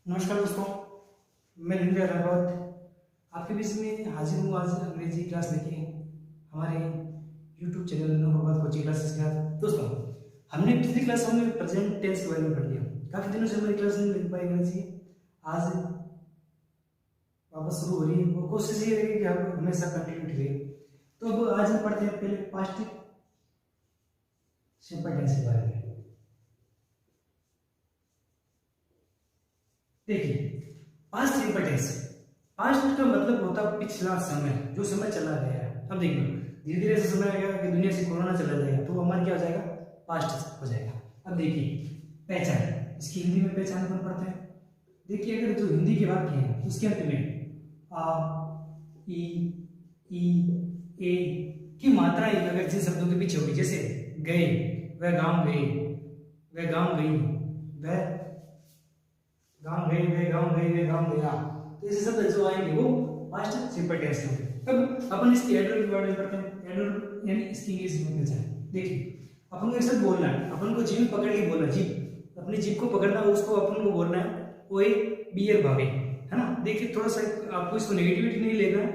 नमस्कार दोस्तों, मैं निंदा रावत आपके बीच में हाजिर हूँ आज अंग्रेजी क्लास लेके हमारे YouTube channel Navbharat coaching classes के साथ। दोस्तों, हमने पिछली क्लास में प्रेजेंट टेंस के बारे में पढ़ लिया। काफ़ी दिनों से हमारी क्लास नहीं मिल पाई अंग्रेजी, आज वापस शुरू हो रही है। वो कोशिश ये रहेगी कि आप हमेशा कंटिन्यूटी रहे। तो अब आज हम पढ़ते हैं पहले पास्ट सिंपल टेंस के बारे में। देखिए, पास्ट सिंपल टेंस, पास्ट का मतलब होता है पिछला समय, जो समय चला गया है। अब देखिए, धीरे धीरे ऐसा समय आएगा कि दुनिया से कोरोना चला जाएगा तो हमारा क्या हो जाएगा, पास्ट हो जाएगा। अब देखिए, पहचान, इसकी हिंदी में पहचान कौन पढ़ते हैं। देखिए, अगर जो हिंदी के वाक्य हैं उसके अंत में आ, ई, ए की मात्राएं अगर जिन शब्दों के पीछे होगी, जैसे गए, वह गांव गए, वह गांव गई, वह गांव गई, वे गांव गई, वे गांव गया, तो ऐसे शब्द जो आएंगे वो पास्ट सिंपल टेंस होंगे। अब अपन इसकी एडवर्ब के बारे में पढ़ते हैं। एडवर्ब यानी इसकी इंग्लिश में पहचान। देखिए, अपन को एक शब्द बोलना है, अपन को जीभ पकड़ के बोलना, जीभ अपनी जीभ को पकड़ना, उसको अपन को बोलना है ओ ए बियर भावे, है ना। देखिए, थोड़ा सा आपको इसको नेगेटिविटी नहीं लेना है,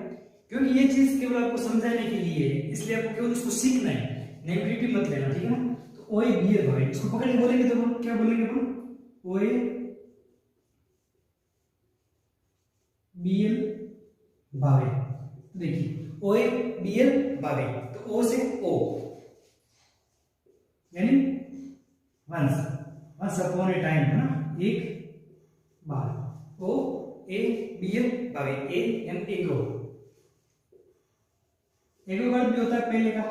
क्योंकि ये चीज केवल आपको समझाने के लिए है, इसलिए आपको केवल उसको सीखना है, नेगेटिविटी मत लेना, ठीक है ना। तो ओ ए बियर भावे, इसको पकड़ के बोलेंगे तो हम क्या बोलेंगे, अपन ओ ए बीएल भावे। देखिए, ओ ए बीएल भावे, तो ओ से ओ यानी once, once upon a time, है ना, एक बार। ओ ए बीएल भावे, ए यानी एगो, एगो का अर्थ भी होता है पहले का,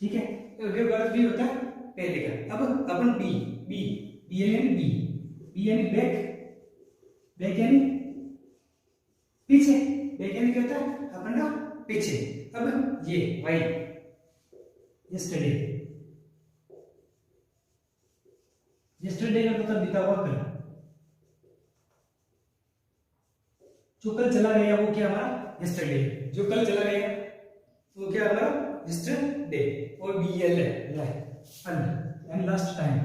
ठीक है, एगो का अर्थ भी होता है पहले का। अब अपन बी, बी बीएल यानी बी, बी यानी बैक, बैक यानी पीछे, बैक यानी क्या होता है अपन का पीछे। अब ये वाई, यस्टरडे, यस्टरडे का मतलब बीता हुआ कल, जो कल चला गया वो क्या हमारा यस्टरडे, जो कल चला गया वो क्या हमारा यस्टरडे। और बीएल है यानी लास्ट टाइम,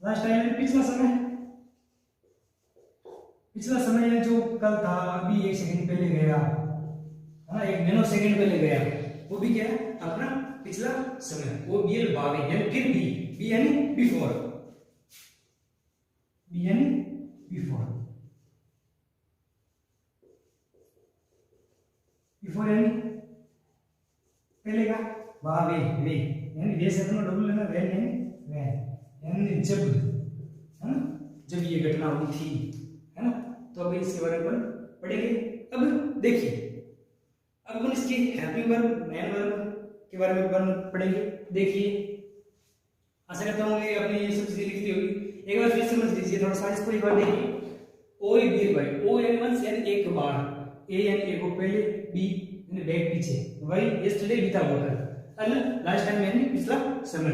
लास्ट टाइम यानी पिछला समय, पिछला समय है जो कल था, अभी एक सेकंड पहले गया, है ना, एक नैनो सेकंड पहले गया, वो भी क्या है अपना पिछला समय। वो बीएल भावे यानी फिर बी यानी बिफोर, बी यानी बिफोर, बिफोर यानी पहले का, भावे वे यानी वे से अपना डबल लेना, वैन यानी जब, है ना, जब ये घटना हुई थी, है ना। तो अभी इसके बारे में पढ़ेंगे। अब देखिए, अब अपन इसकी हेल्पिंग वर्ब, मेन वर्ब के बारे में पढ़ेंगे। देखिए, आशा करता हूँ कि आपने ये सब चीजें लिखी होगी। एक बार फिर समझ लीजिए थोड़ा सा इसको, एक बार देखिए। ओ ए बी बाई, ओ यानी वंस यानी एक बार, ए यानी एक पहले, बी यानी बैक पीछे, वाई यस्टरडे बीता हुआ कल, लास्ट टाइम यानी पिछला समय,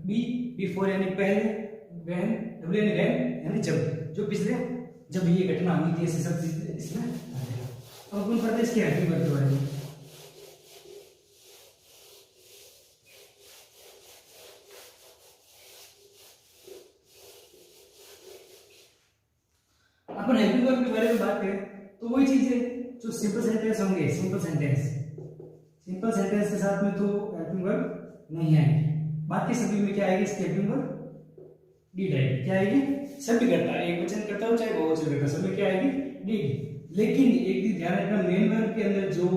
बी बिफोर यानी पहले, व्हेन डब्ल्यू यानी व्हेन यानी जब, जो पिछले जब ये घटना हुई थी, ऐसे सब चीज इसमें आ जाएगा। अब अपन पढ़ते हैं इसके हेल्पिंग वर्ब के बारे में। अपन हेल्पिंग वर्ब के बारे में बात करें तो वही चीज है जो सिंपल सेंटेंस होंगे, सिंपल सेंटेंस, सिंपल सेंटेंस के साथ में तो हेल्पिंग वर्ब नहीं आएगी। बाकी सभी में क्या आएगी इसकी हेल्पिंग वर्ब, डीड आएगी। क्या आएगी, सभी करता है, एक वचन करता हो चाहे बहुवचन करता, सब में क्या आएगी, डीड। लेकिन एक भी ध्यान रखना, मेन वर्ब के अंदर जो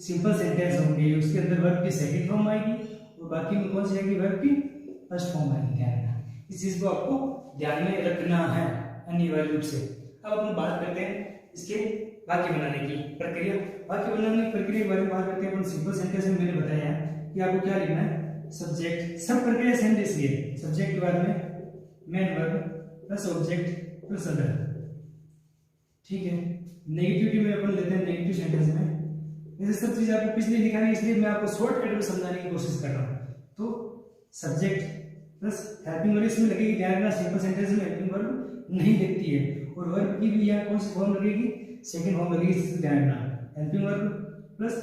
सिंपल सेंटेंस होंगे उसके अंदर वर्ब की सेकंड फॉर्म आएगी और बाकी में कौन सी आएगी, वर्ब की फर्स्ट फॉर्म आएगी। ध्यान रखना, इस चीज को आपको ध्यान में रखना है अनिवार्य रूप से। अब अपन बात करते हैं इसके वाक्य बनाने की प्रक्रिया। वाक्य बनाने की प्रक्रिया के बारे में बात करते हैं। अपन सिंपल सेंटेंस में मैंने बताया कि आपको क्या लिखना है, सब्जेक्ट, सब प्रक्रिया सेम इसलिए सब्जेक्ट के बाद में main verb plus object plus other, ठीक है। नेगेटिविटी में अपन लेते हैं नेगेटिव सेंटेंस में, ये सब चीज आपको पिछले लिखा है, इसलिए मैं आपको शॉर्टकट में समझाने की कोशिश कर रहा हूं। तो सब्जेक्ट प्लस हेल्पिंग वर्ब इसमें लगेगी, ध्यान रखना सिंपल सेंटेंस में हेल्पिंग वर्ब नहीं लगती है, और वर्ब की भी यहाँ कौन सी फॉर्म लगेगी, सेकंड फॉर्म लगेगी, इससे ध्यान रखना। Helping verb plus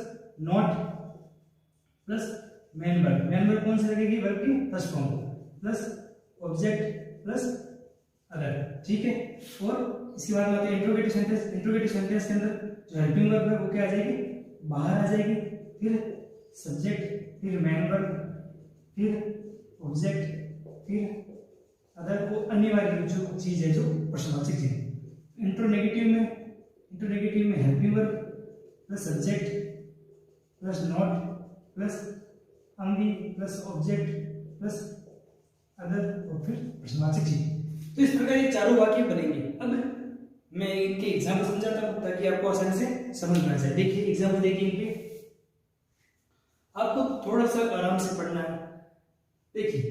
not plus main verb, main verb कौन सी लगेगी, वर्ब की first form, plus object plus other, ठीक है। और इसके बाद में आते हैं इंट्रोगेटिव सेंटेंस। इंट्रोगेटिव सेंटेंस के अंदर जो हेल्पिंग वर्ब है वो क्या आ जाएगी, बाहर आ जाएगी, फिर सब्जेक्ट, फिर मेन वर्ब, फिर ऑब्जेक्ट, फिर अदर, वो अनिवार्य जो चीज है, जो प्रश्नवाचक चीज। इंट्रोनेगेटिव में helping verb plus subject plus not plus अंगी प्लस ऑब्जेक्ट प्लस अदर और फिर प्रश्नवाचक चीज। तो इस प्रकार ये चारों वाक्य बनेंगे। अब मैं इनके एग्जाम्पल समझाता हूं ताकि आपको आसानी से समझ में आ जाए। देखिए एग्जाम्पल देखिए इनके, आपको थोड़ा सा आराम से पढ़ना है। देखिए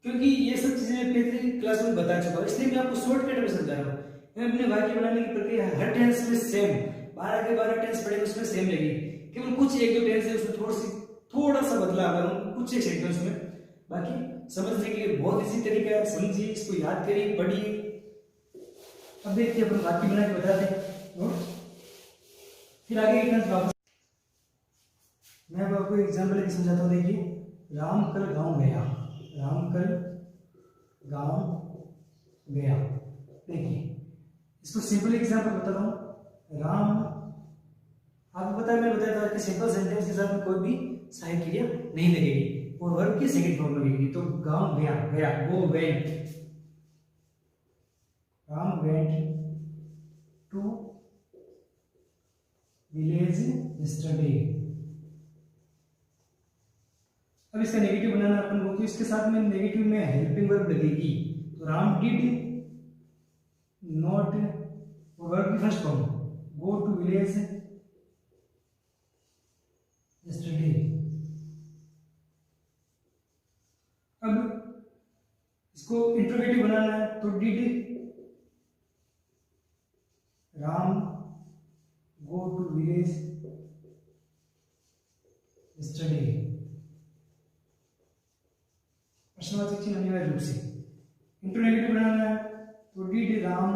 क्योंकि ये सब चीजें मैं पहले क्लास में बता चुका हूं, इसलिए मैं आपको शॉर्टकट में समझा रहा हूं। मैं अपने वाक्य बनाने की प्रक्रिया हर टेंस में सेम, 12 के 12 टेंस पढ़े उसमें सेम लगेगी, केवल कुछ एक दो टेंस है उसमें थोड़ा सा बदलाव है कुछ एक सेंटेंस में। बाकी समझने के लिए बहुत इजी तरीका है, समझिए, इसको याद करिए, पढ़िए। अब देखिए अपन वाक्य बना के बताते हैं और फिर आगे की टेंस वापस। मैं अब आपको एग्जाम्पल लेके समझाता हूँ। देखिए राम कल गाँव गया, राम कल गाँव गया। देखिए इसको सिंपल एग्जाम्पल बताता हूँ। राम, आपको पता है मैंने बताया था कि सिंपल सेंटेंस के साथ में कोई भी सहायक क्रिया नहीं लगेगी और वर्ब की सेकंड फॉर्म लगेगी। तो गांव गया, गया, वो went, Ram went to village yesterday. अब इसका नेगेटिव बनाना अपन को, तो इसके साथ में नेगेटिव में हेल्पिंग वर्ब लगेगी। तो राम डिड नॉट, वर्ब की first form, go to village yesterday. अब इसको इंट्रोगेटिव बनाना है, तो did Ram go to village yesterday, प्रश्नवाचक चिन्ह अनिवार्य रूप से। इंट्रोगेटिव बनाना है, तो did Ram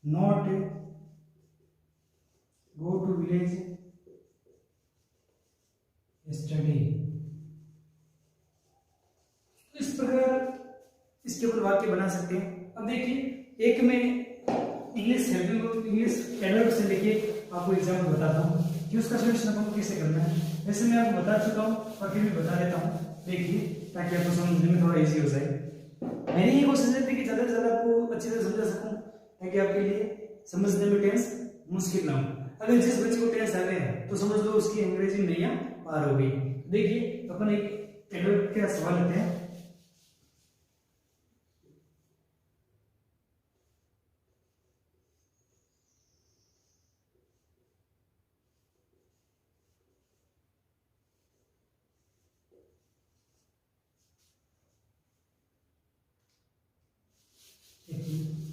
not go to village yesterday. इस प्रकार इसके ऊपर वाक्य बना सकते हैं। अब देखिए एक में इंग्लिश हेल्पिंग, इंग्लिश एडवर्ब से लेके आपको एग्जाम्पल बताता हूँ कि उसका सोल्यूशन अपन को कैसे करना है। वैसे मैं आपको बता चुका हूँ और फिर भी बता देता हूँ, देखिए ताकि आपको समझने में थोड़ा इजी हो जाए। मेरी ये कोशिश रहती है कि ज़्यादा से ज़्यादा आपको अच्छी तरह समझा सकूँ ताकि आपके लिए समझने में टेंस मुश्किल ना हो। अगर जिस बच्चे को टेंस आ गया तो समझ लो उसकी अंग्रेजी नैया पार हो गई। देखिए अपन एक एडवर्ब का सवाल लेते हैं।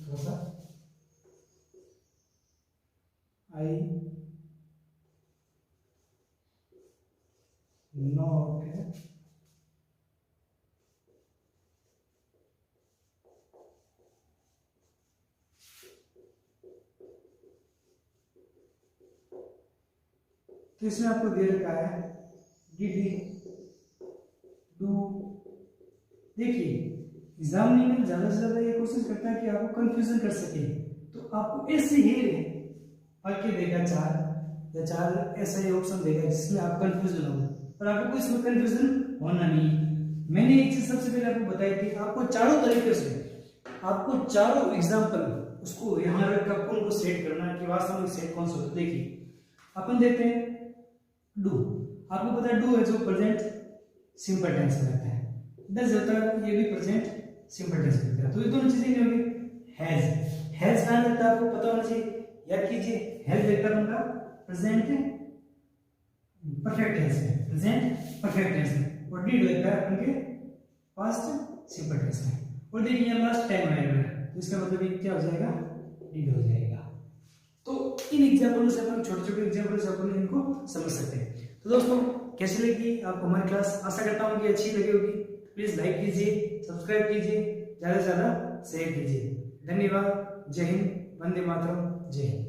थोड़ा सा आई नॉट तो इसमें आपको दे रखा है डिड ही डू। देखिए एग्जामिनर में ज्यादा से ज्यादा ये कोशिश करता है कि आपको कंफ्यूजन कर सके, तो आपको ऐसे ही वाक्य देगा चार या चार ऐसा ही ऑप्शन देगा जिसमें आप कंफ्यूजन हो, पर आपको इसमें कंफ्यूजन होना नहीं। मैंने एक चीज सबसे पहले आपको बताई थी, आपको चारों तरीके से, आपको चारों एग्जाम्पल उसको यहाँ रख कर आपको उनको सेट करना है कि वास्तव में सेट कौन सा होता है। देखिए अपन देखते हैं डू, आपको पता है डू है जो प्रेजेंट सिंपल टेंस में रहता है, दस होता है ये भी प्रेजेंट सिंपल टेंस में रहता है। तो ये दोनों चीजें क्या होगी, हैज कहां रहता है आपको पता होना चाहिए, याद कीजिए हैज रहता है उनका प्रेजेंट परफेक्ट टेंस में, प्रेजेंट परफेक्ट टेंस में, और डिड रहता है उनके पास्ट सिंपल टेंस में। और देखिए यहाँ लास्ट टाइम आया हुआ है तो इसका मतलब ये क्या हो जाएगा, डिड हो जाएगा। तो इन एग्जाम्पलों से अपन छोटे छोटे एग्जाम्पल से अपन इनको समझ सकते हैं। तो दोस्तों कैसी लगी आपको हमारी क्लास, आशा करता हूँ कि अच्छी लगी होगी। प्लीज लाइक कीजिए, सब्सक्राइब कीजिए, ज्यादा से ज्यादा शेयर कीजिए। धन्यवाद। जय हिंद, वंदे मातरम, जय हिंद।